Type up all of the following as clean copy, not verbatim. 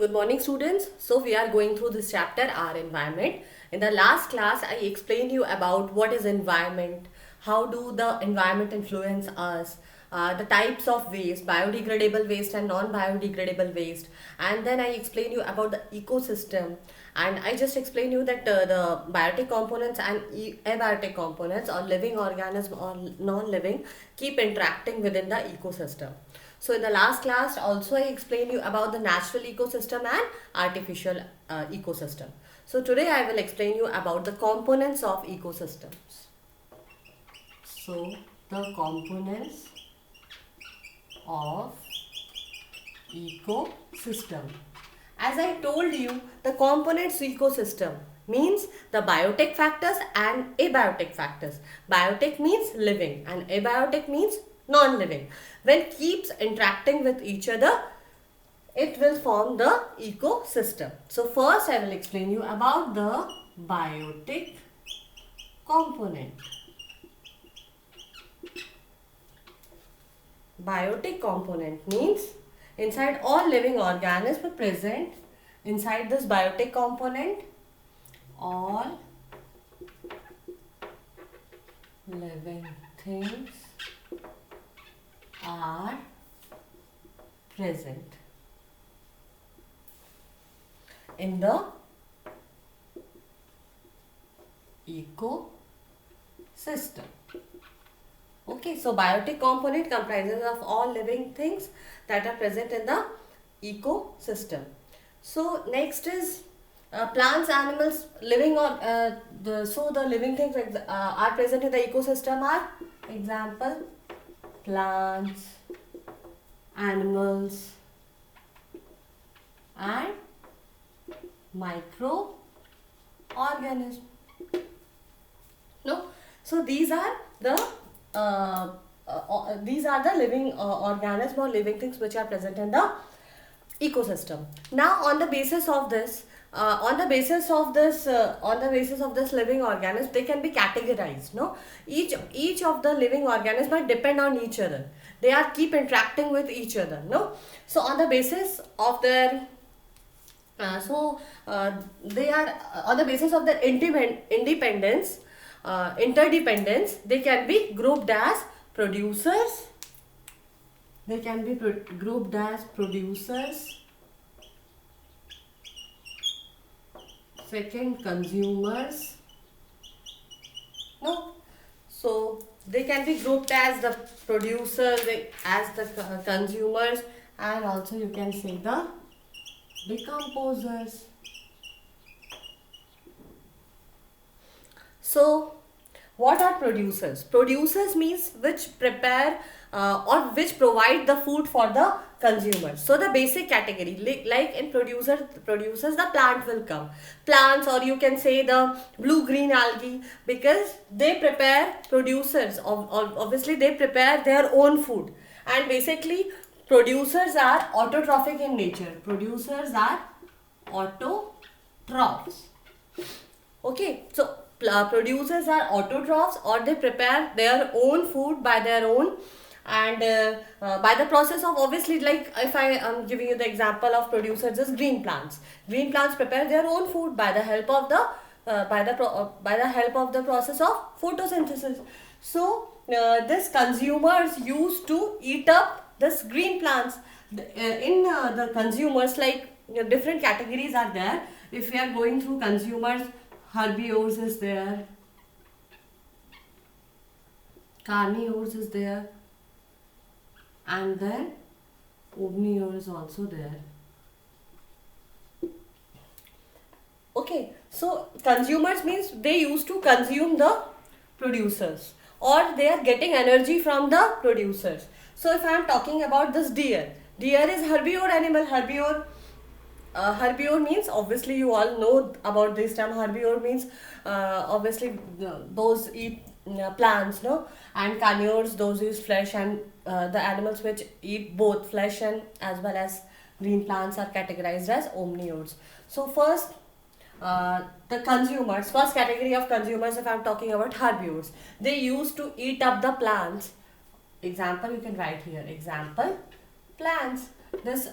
Good morning students. So we are going through this chapter our environment. In the last class I explained you about what is environment, how do the environment influence us, the types of waste, biodegradable waste and non-biodegradable waste, and then I explained you about the ecosystem, and I just explained you that the biotic components and abiotic components or living organism or non-living keep interacting within the ecosystem. So in the last class also I explained you about the natural ecosystem and artificial ecosystem. So today I will explain you about the components of ecosystems. So the components of ecosystem. As I told you, the components ecosystem means the biotic factors and abiotic factors. Biotic means living and abiotic means non-living. When keeps interacting with each other, it will form the ecosystem. So first I will explain you about the biotic component. Biotic component means inside all living organisms present inside this biotic component, all living things are present in the ecosystem. Okay, so biotic component comprises of all living things that are present in the ecosystem. So next is plants, animals, living or the living things are present in the ecosystem are example plants, animals, and microorganisms. No, so these are the living organisms or living things which are present in the ecosystem. Now on the basis of this living organisms, they can be categorized. No, each of the living organisms might depend on each other. They are keep interacting with each other. No, so on the basis of their they are on the basis of their independence, interdependence, they can be grouped as producers. They can be grouped as producers. Second, consumers. No, so they can be grouped as the producers, as the consumers, and also you can say the decomposers. So what are producers? Producers means which prepare or which provide the food for the consumers. So the basic category, like in producers, the plant will come. Plants, or you can say the blue-green algae, because they prepare producers. Obviously, they prepare their own food. And basically, producers are autotrophic in nature. Producers are autotrophs. Okay, so producers are autotrophs, or they prepare their own food by their own, and by the process of, obviously, like if I am giving you the example of producers is green plants. Green plants prepare their own food by the help of the by the help of the process of photosynthesis. So this consumers used to eat up this green plants. In the consumers, like different categories are there. If we are going through consumers, herbivores is there, carnivores is there, and then omnivores is also there. Okay, so consumers means they used to consume the producers, or they are getting energy from the producers. So if I am talking about this deer is herbivore animal. Herbivore means, obviously you all know about this term. Herbivore means obviously those eat plants, no, and carnivores, those use flesh, and the animals which eat both flesh and as well as green plants are categorized as omnivores. So first, the consumers, first category of consumers, if I am talking about herbivores, they used to eat up the plants. Example you can write here, example plants. This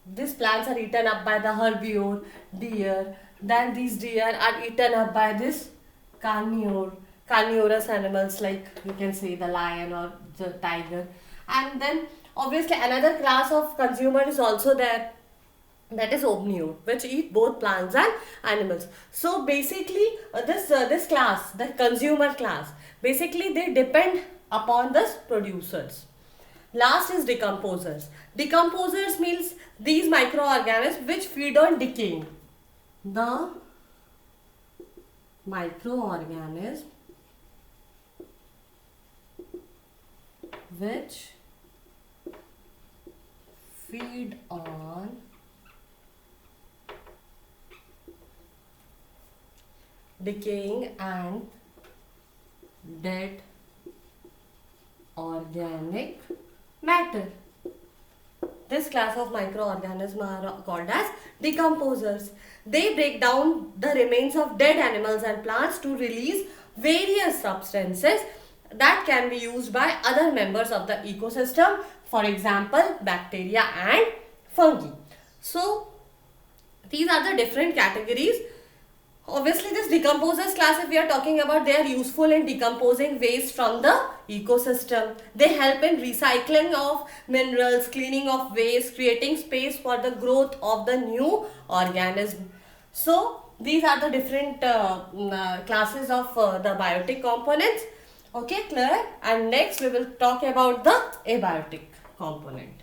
These plants are eaten up by the herbivore, deer. Then these deer are eaten up by this carnivorous animals like you can say the lion or the tiger. And then obviously another class of consumer is also there, that is omnivore, which eat both plants and animals. So basically this class, the consumer class, basically they depend upon the producers. Last is decomposers. Decomposers means these microorganisms which feed on decaying. The microorganism which feed on decaying and dead organic matter. This class of microorganisms are called as decomposers. They break down the remains of dead animals and plants to release various substances that can be used by other members of the ecosystem, for example, bacteria and fungi. So, these are the different categories. Obviously, this decomposers class, if we are talking about, they are useful in decomposing waste from the ecosystem. They help in recycling of minerals, cleaning of waste, creating space for the growth of the new organism. So, these are the different classes of the biotic components. Okay, clear? And next we will talk about the abiotic component.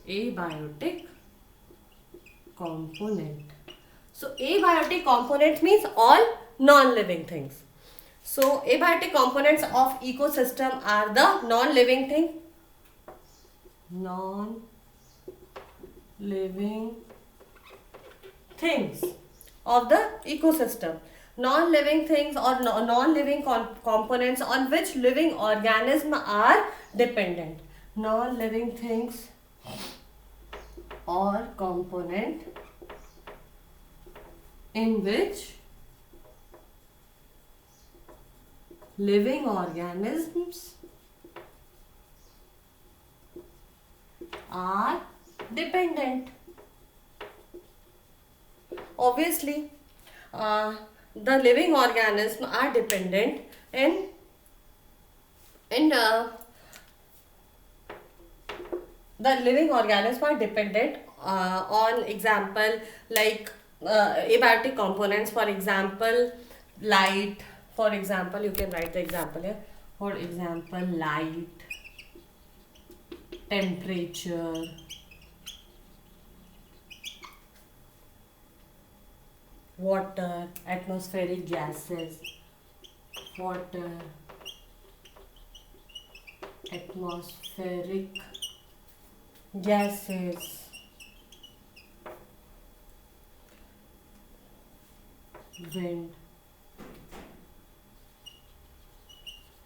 Abiotic component. So abiotic component means all non-living things. So abiotic components of ecosystem are the non-living thing, non-living things of the ecosystem. Non-living things or non-living components on which living organisms are dependent. Non-living things or component in which living organisms are dependent. Obviously, the living organisms are dependent in the living organisms are dependent on example like abiotic components, for example light. For example, you can write the example here. For example, light, temperature, water, atmospheric gases, water, atmospheric gases, wind,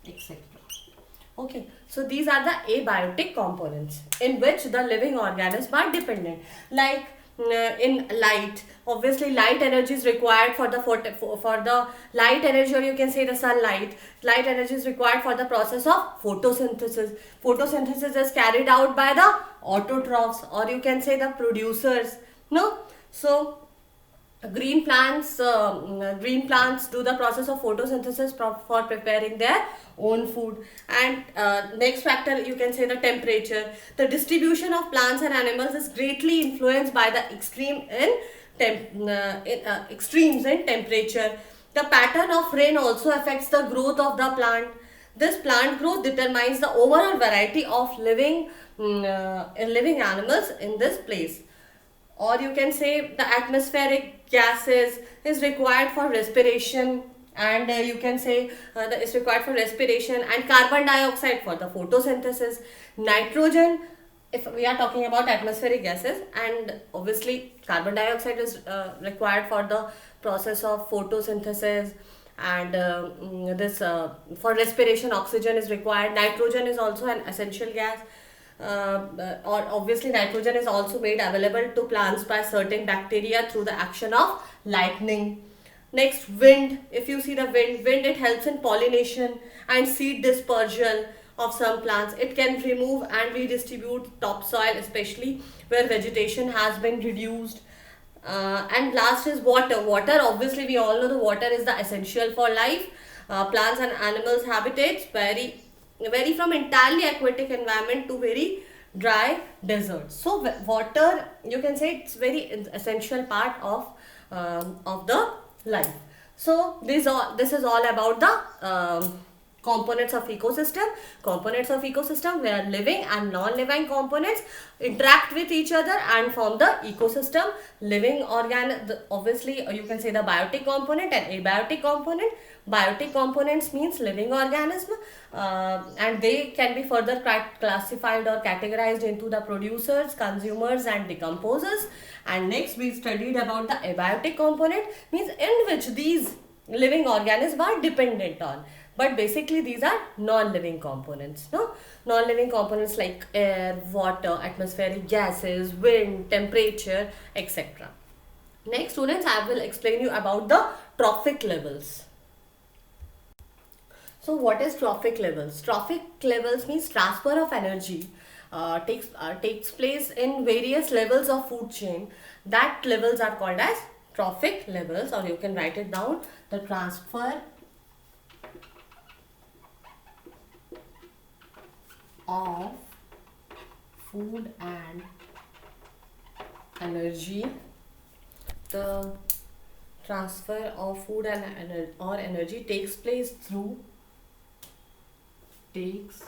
etc. Okay, so these are the abiotic components in which the living organisms are dependent. Like in light, obviously light energy is required for the for the light energy, or you can say the sunlight. Light energy is required for the process of photosynthesis. Photosynthesis is carried out by the autotrophs, or you can say the producers. No, so green plants do the process of photosynthesis for preparing their own food. And next factor, you can say the temperature. The distribution of plants and animals is greatly influenced by the extremes in temperature. The pattern of rain also affects the growth of the plant. This plant growth determines the overall variety of living animals in this place. Or you can say the atmospheric gases is required for respiration, and you can say that is required for respiration, and carbon dioxide for the photosynthesis, nitrogen if we are talking about atmospheric gases, and obviously carbon dioxide is required for the process of photosynthesis, and this for respiration oxygen is required. Nitrogen is also an essential gas. Or obviously nitrogen is also made available to plants by certain bacteria through the action of lightning. Next, wind. If you see the wind, it helps in pollination and seed dispersal. of some plants. It can remove and redistribute topsoil, especially where vegetation has been reduced. And last is water. Water, obviously, we all know the water is the essential for life. Plants and animals habitats vary from entirely aquatic environment to very dry deserts. So water, you can say, it's very essential part of the life. So this is all about the components of ecosystem. Components of ecosystem where living and non-living components interact with each other and form the ecosystem. Living obviously you can say the biotic component and abiotic component. Biotic components means living organism, and they can be further classified or categorized into the producers, consumers and decomposers. And next we studied about the abiotic component, means in which these living organisms are dependent on. But basically these are non-living components. No, non-living components like air, water, atmospheric gases, wind, temperature, etc. Next, students, I will explain you about the trophic levels. So what is trophic levels? Trophic levels means transfer of energy takes place in various levels of food chain. That levels are called as trophic levels, or you can write it down, the transfer of food and energy. The transfer of food and energy takes place through various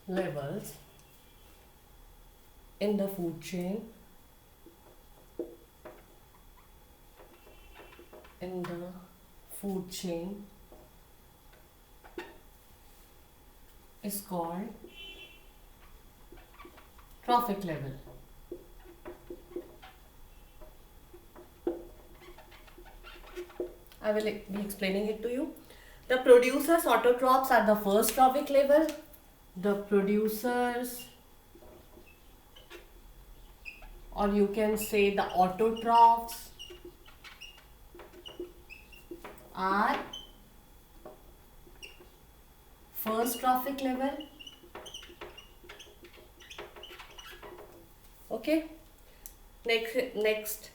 levels in the food chain. Is called trophic level. I will be explaining it to you. The producers autotrophs are the first trophic level. The producers, or you can say the autotrophs, are first trophic level. Okay. Next,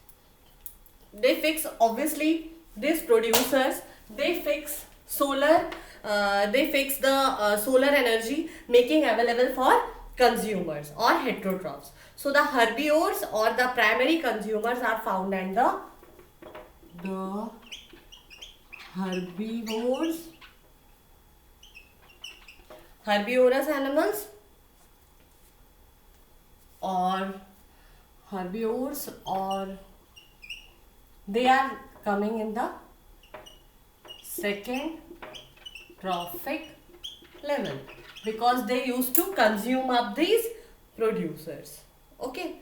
they fix, obviously these producers, they fix solar, they fix the solar energy making available for consumers or heterotrophs. So the herbivores or the primary consumers are found under the herbivores, herbivorous animals, or herbivores, or they are coming in the second trophic level because they used to consume up these producers. Okay.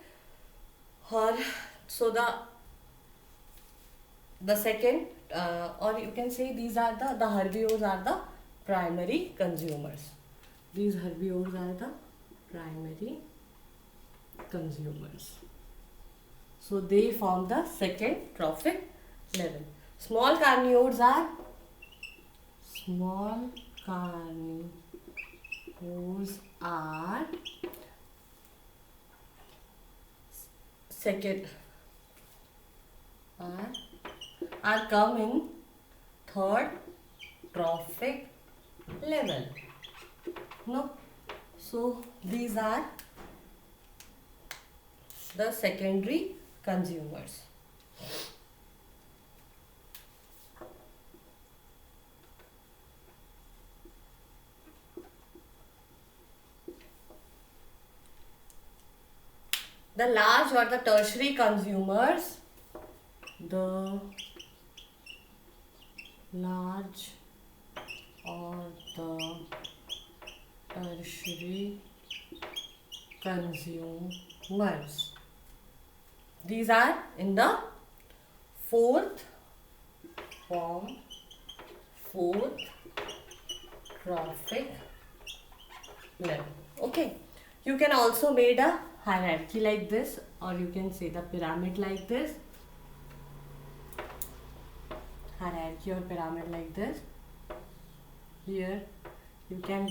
So the second, or you can say these are the herbivores are the primary consumers. These herbivores are the primary consumers. So they form the second trophic level. Small carnivores are second are come in third trophic level. No, so these are the secondary consumers. The large or the tertiary consumers, the large or the tertiary consumers, these are in the fourth form, fourth trophic level. Okay, you can also made a hierarchy like this, or you can say the pyramid like this, hierarchy or pyramid like this. Here you can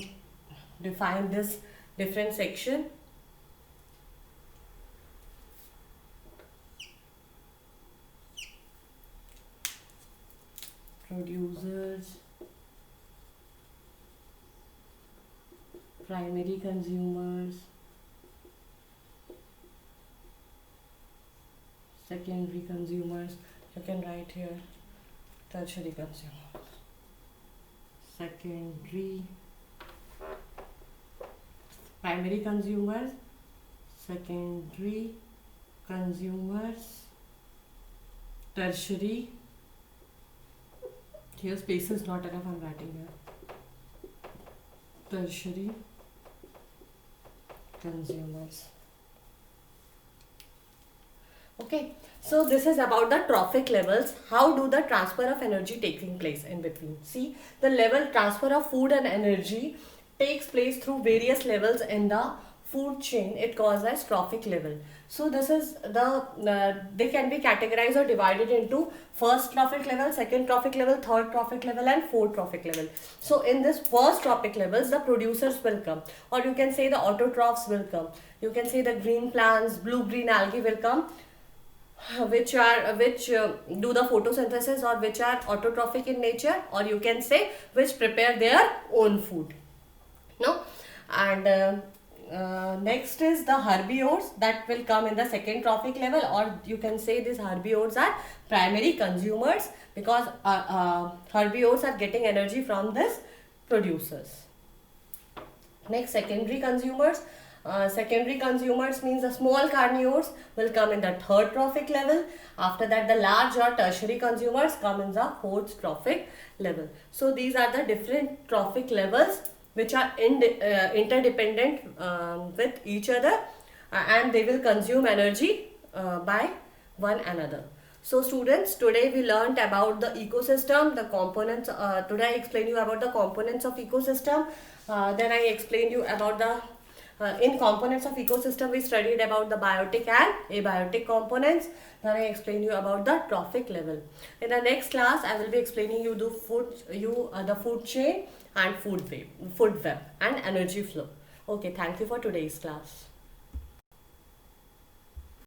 define this different section. Producers, primary consumers, secondary consumers. You can write here tertiary consumers, secondary, primary consumers, secondary consumers, tertiary. Here space is not enough, I'm writing here. Tertiary consumers. Okay, so this is about the trophic levels. How do the transfer of energy taking place in between? See, the level transfer of food and energy takes place through various levels in the food chain. It calls as trophic level. So this is they can be categorized or divided into first trophic level, second trophic level, third trophic level and fourth trophic level. So in this first trophic levels, the producers will come, or you can say the autotrophs will come. You can say the green plants, blue-green algae will come, which do the photosynthesis or which are autotrophic in nature, or you can say which prepare their own food. No, and next is the herbivores that will come in the second trophic level, or you can say these herbivores are primary consumers because herbivores are getting energy from this producers. Next, secondary consumers. Secondary consumers means the small carnivores will come in the third trophic level. After that, the large or tertiary consumers come in the fourth trophic level. So these are the different trophic levels which are interdependent with each other, and they will consume energy by one another. So students, today we learnt about the ecosystem, the components. Today I explained you about the components of ecosystem. Then I explained you about the in components of ecosystem we studied about the biotic and abiotic components. Then I explained you about the trophic level. In the next class I will be explaining you the food chain and food web and energy flow. Okay, thank you for today's class.